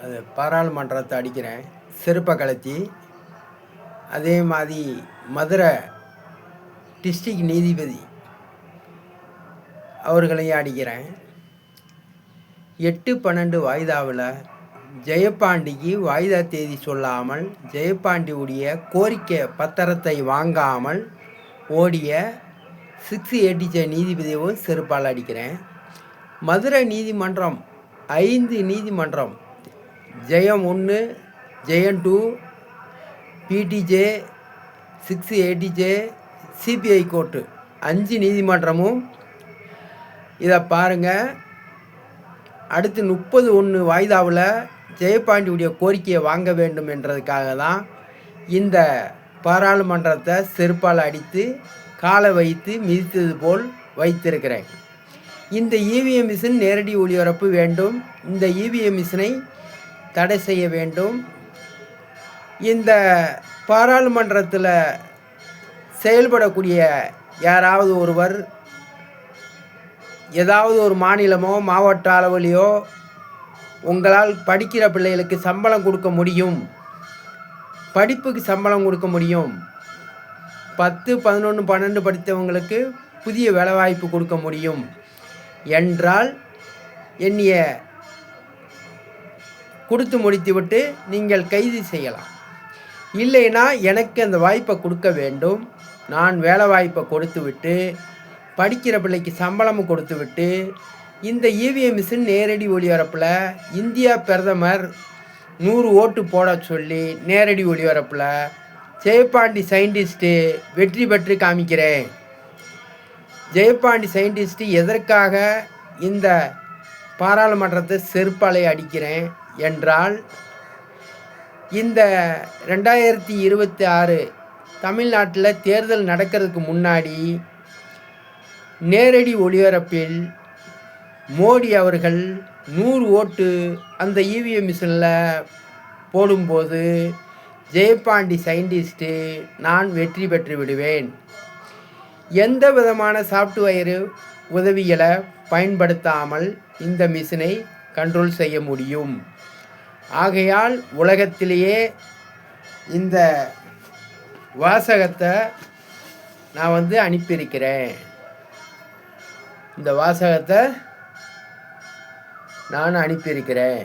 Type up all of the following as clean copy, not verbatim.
அது பாராளுமன்றத்தை அடிக்கிறேன், செருப்பை கழட்டி. அதே மாதிரி மதுரை டிஸ்ட்ரிக்ட் நீதிபதி அவர்களையும் அடிக்கிறேன். 8/12 வாய்தாவில் ஜெயபாண்டிக்கு வாய்தா தேதி சொல்லாமல் ஜெயபாண்டியுடைய கோரிக்கை பத்திரத்தை வாங்காமல் ஓடிய 680 நீதிபதியவும் செருப்பால் அடிக்கிறேன். மதுரை நீதிமன்றம் 5 நீதிமன்றம், ஜெயம் 1, ஜெயம் 2, பிடிஜே, 680, சிபிஐ கோர்ட்டு 5 நீதிமன்றமும் இதை பாருங்கள். அடுத்து 30/1 வாய்தாவில் ஜெயபாண்டியுடைய கோரிக்கையை வாங்க வேண்டும் என்றதுக்காக தான் இந்த பாராளுமன்றத்தை செருப்பால் அடித்து காலை வைத்து மிதித்தது போல் வைத்திருக்கிறேன். இந்த இவிஎம் மிஷின் நேரடி ஒளிபரப்பு வேண்டும். இந்த இவிஎம் மிஷினை தடை செய்ய வேண்டும். இந்த பாராளுமன்றத்தில் செயல்படக்கூடிய யாராவது ஒருவர் ஏதாவது ஒரு மாநிலமோ மாவட்ட அளவிலையோ உங்களால் படிக்கிற பிள்ளைகளுக்கு சம்பளம் கொடுக்க முடியும், படிப்புக்கு சம்பளம் கொடுக்க முடியும், 10, 11, 12 படித்தவங்களுக்கு புதிய வேலைவாய்ப்பு கொடுக்க முடியும் என்றால் என்னைய கொடுத்து முடித்துவிட்டு நீங்கள் கைது செய்யலாம். இல்லைன்னா எனக்கு அந்த வாய்ப்பை கொடுக்க வேண்டும். நான் வேலை வாய்ப்பை கொடுத்து விட்டு படிக்கிற பிள்ளைக்கு சம்பளமும் கொடுத்து விட்டு இந்த இவிஎம் மிஷின் நேரடி ஒளிபரப்பில் இந்தியா பிரதமர் 100 ஓட்டு போட சொல்லி நேரடி ஒளிபரப்பில் ஜெயபாண்டி சயின்டிஸ்ட்டு வெற்றி பெற்று காமிக்கிறேன். ஜெயபாண்டி சயின்டிஸ்ட்டு எதற்காக இந்த பாராளுமன்றத்தை செருப்பாலை அடிக்கிறேன் என்றால், இந்த 2026 தமிழ்நாட்டில் தேர்தல் நடக்கிறதுக்கு முன்னாடி நேரடி ஒளிபரப்பில் மோடி அவர்கள் 100 ஓட்டு அந்த இவிஎம் மிஷினில் போடும்போது ஜெயபாண்டி சயின்டிஸ்ட்டு நான் வெற்றி பெற்று விடுவேன். எந்த விதமான சாஃப்ட்வேரு உதவிகளை பயன்படுத்தாமல் இந்த மிஷினை கண்ட்ரோல் செய்ய முடியும். ஆகையால் உலகத்திலேயே இந்த வாசகத்தை நான் அனுப்பியிருக்கிறேன். இந்த வாசகத்தை நான் அனுப்பியிருக்கிறேன்.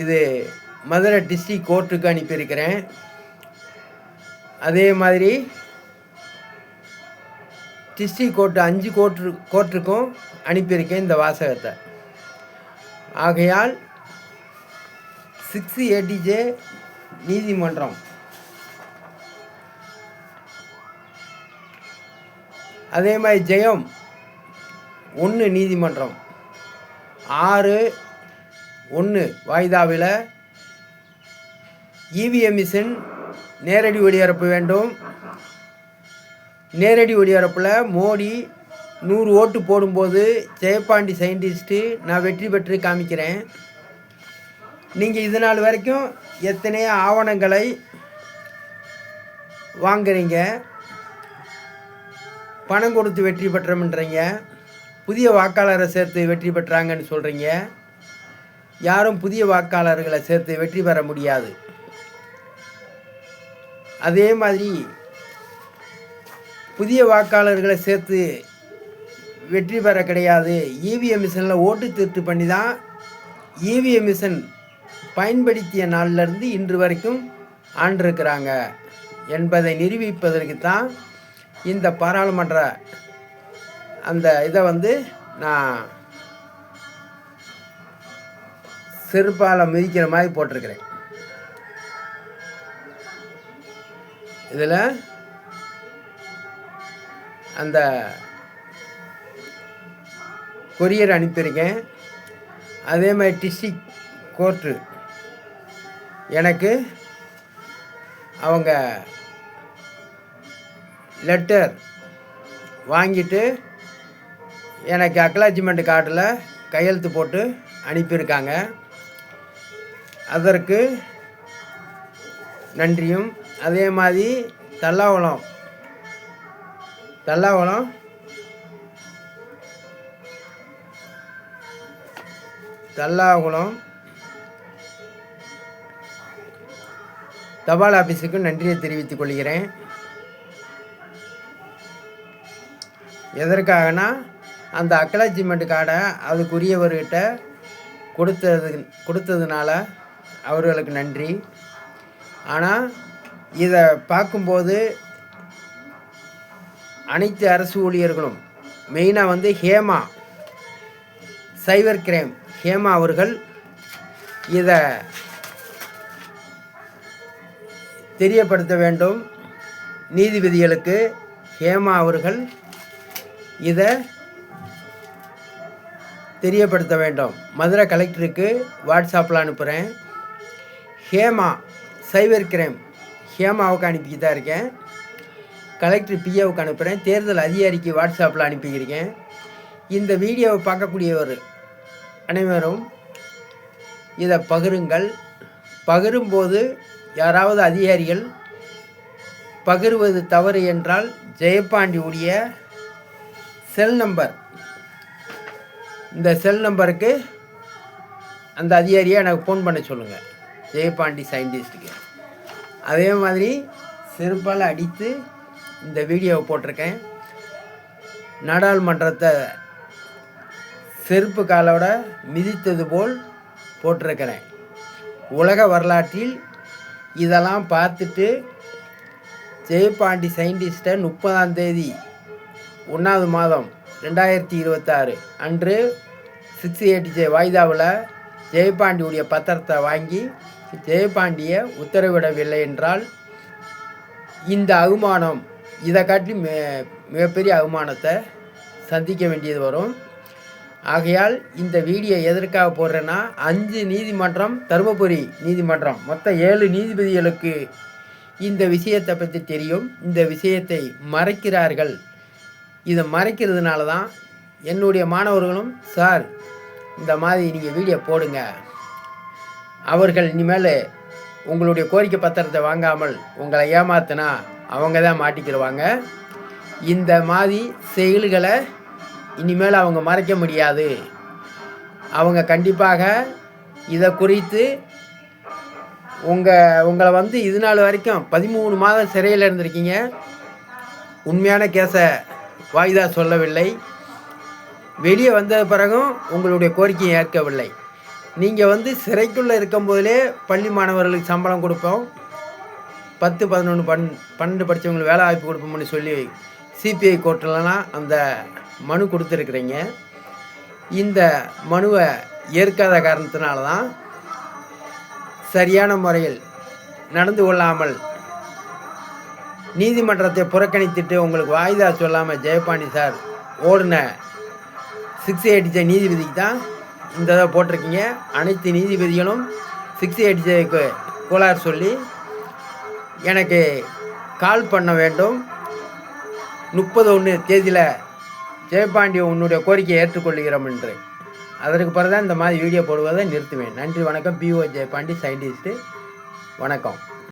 இது மதுரை டிஸ்ட்ரிக்ட் கோர்ட்டுக்கு அனுப்பியிருக்கிறேன். அதே மாதிரி டிஸ்ட்ரிக்ட் கோர்ட்டு 5 கோர்ட்டுக்கும் அனுப்பியிருக்கேன் இந்த வாசகத்தை. ஆகையால் 680 நீதிமன்றம், அதே மாதிரி ஜெயம் 1 நீதிமன்றம் 6/1 வாய்தாவில் இவிஎம் மிஷின் நேரடி ஒளிபரப்பு வேண்டும். நேரடி ஒளிபரப்பில் மோடி 100 ஓட்டு போடும்போது ஜெயபாண்டி சயின்டிஸ்ட்டு நான் வெற்றி பெற்று காமிக்கிறேன். நீங்கள் இது நாள் வரைக்கும் எத்தனையோ ஆவணங்களை வாங்குறீங்க, பணம் கொடுத்து வெற்றி பெற்றோம்ன்றீங்க, புதிய வாக்காளரை சேர்த்து வெற்றி பெற்றாங்கன்னு சொல்கிறீங்க. யாரும் புதிய வாக்காளர்களை சேர்த்து வெற்றி பெற முடியாது. அதே மாதிரி புதிய வாக்காளர்களை சேர்த்து வெற்றி பெற கிடையாது. இவிஎம் மிஷினில் ஓட்டு திருட்டு பண்ணி தான் இவிஎம் மிஷின் பயன்படுத்திய நாளிலிருந்து இன்று வரைக்கும் ஆண்டிருக்கிறாங்க என்பதை நிரூபிப்பதற்கு தான் இந்த பாராளுமன்ற அந்த இதை நான் செருப்பால் மிதிக்கிற மாதிரி போட்டிருக்கிறேன். இதில் அந்த கொரியர் அனுப்பியிருக்கேன். அதே மாதிரி டிஸ்ட்ரிக்ட் கோர்ட்டு எனக்கு அவங்க லெட்டர் வாங்கிட்டு எனக்கு அக்னாலஜ்மெண்ட் கார்டில் கையெழுத்து போட்டு அனுப்பியிருக்காங்க. அதற்கு நன்றியும். அதே மாதிரி தல்லாகுளம் தல்லாகுளம் தபால் ஆஃபீஸுக்கு நன்றியை தெரிவித்துக் கொள்கிறேன். எதற்காகனா அந்த அக்னாலஜ்மெண்ட் கார்டை அதுக்குரியவர்கிட்ட கொடுத்ததுனால அவர்களுக்கு நன்றி. ஆனால் இதை பார்க்கும்போது அனைத்து அரசு ஊழியர்களும் மெயினாக ஹேமா சைபர் கிரைம் ஹேமா அவர்கள் இதை தெரியப்படுத்த வேண்டும். நீதிபதிகளுக்கு ஹேமா அவர்கள் இதை தெரியப்படுத்த வேண்டும். மதுரை கலெக்டருக்கு வாட்ஸ்அப்பில் அனுப்புகிறேன். ஹேமா சைபர் கிரைம் ஹேமாவுக்கு அனுப்பிக்கிட்டு தான் இருக்கேன். கலெக்டர் பிஏவுக்கு அனுப்புகிறேன். தேர்தல் அதிகாரிக்கு வாட்ஸ்அப்பில் அனுப்பிக்கிறேன். இந்த வீடியோவை பார்க்கக்கூடியவர் அனைவரும் இதை பகிருங்கள். பகிரும்போது யாராவது அதிகாரிகள் பகிர்வது தவறு என்றால் ஜெயபாண்டி உடைய செல் நம்பர், இந்த செல் நம்பருக்கு அந்த அதிகாரியை எனக்கு ஃபோன் பண்ண சொல்லுங்கள், ஜெயபாண்டி சயின்டிஸ்ட்டுக்கு. அதே மாதிரி செருப்பால் அடித்து இந்த வீடியோவை போட்டிருக்கேன். நாடாளுமன்றத்தை செருப்பு காலோட மிதித்தது போல் போட்டிருக்கிறேன். உலக வரலாற்றில் இதெல்லாம் பார்த்துட்டு ஜெயபாண்டி சயின்டிஸ்ட்டை 30ஆம் தேதி 1வது மாதம் 2026 அன்று 680J வாய்தாவில் ஜெயபாண்டியுடைய பத்திரத்தை வாங்கி ஜெயபாண்டியை உத்தரவிடவில்லை என்றால் இந்த அவமானம் இதை காட்டி மிகப்பெரிய அவமானத்தை சந்திக்க வேண்டியது வரும். ஆகையால் இந்த வீடியோ எதற்காக போடுறேன்னா 5 நீதிமன்றம், தருமபுரி நீதிமன்றம், மொத்தம் 7 நீதிபதிகளுக்கு இந்த விஷயத்தை பற்றி தெரியும். இந்த விஷயத்தை மறைக்கிறார்கள். இதை மறைக்கிறதுனால தான் என்னுடைய மாணவர்களும் சார் இந்த மாதிரி நீங்கள் வீடியோ போடுங்க, அவர்கள் இனிமேல் உங்களுடைய கோரிக்கை பத்திரத்தை வாங்காமல் உங்களை ஏமாத்தினா அவங்க தான் மாட்டிக்கிடுவாங்க. இந்த மாதிரி செயல்களை இனிமேல் அவங்க மறைக்க முடியாது. அவங்க கண்டிப்பாக இதை குறித்து உங்களை இது நாள் வரைக்கும் 13 மாதம் சிறையில் இருந்திருக்கீங்க. உண்மையான கேஸை வாய்தா சொல்லவில்லை. வெளியே வந்த பிறகும் உங்களுடைய கோரிக்கையை ஏற்கவில்லை. நீங்கள் சிறைக்குள்ளே இருக்கும்போதிலே பள்ளி மாணவர்களுக்கு சம்பளம் கொடுப்போம், 10, 11, 12 படித்தவங்களுக்கு வேலை வாய்ப்பு கொடுப்போம்னு சொல்லி சிபிஐ கோர்ட்டிலலாம் அந்த மனு கொடுத்துருக்குறீங்க. இந்த மனுவை ஏற்காத காரணத்தினால தான் சரியான முறையில் நடந்து கொள்ளாமல் நீதிமன்றத்தை புறக்கணித்துட்டு உங்களுக்கு வாய்தா சொல்லாமல் ஜெயபாண்டி சார் ஓடின 680J நீதிபதிக்கு தான் இந்த இதை போட்டிருக்கீங்க. அனைத்து நீதிபதிகளும் 680Jக்கு கோளாறு சொல்லி எனக்கு கால் பண்ண வேண்டும். 31 தேதியில் ஜெயபாண்டி உன்னுடைய கோரிக்கையை ஏற்றுக்கொள்கிறோம் என்று. அதற்கு பிறகு தான் இந்த மாதிரி வீடியோ போடுவதை நிறுத்துவேன். நன்றி, வணக்கம். பிஓ ஜெயபாண்டி சயின்டிஸ்ட்டு. வணக்கம்.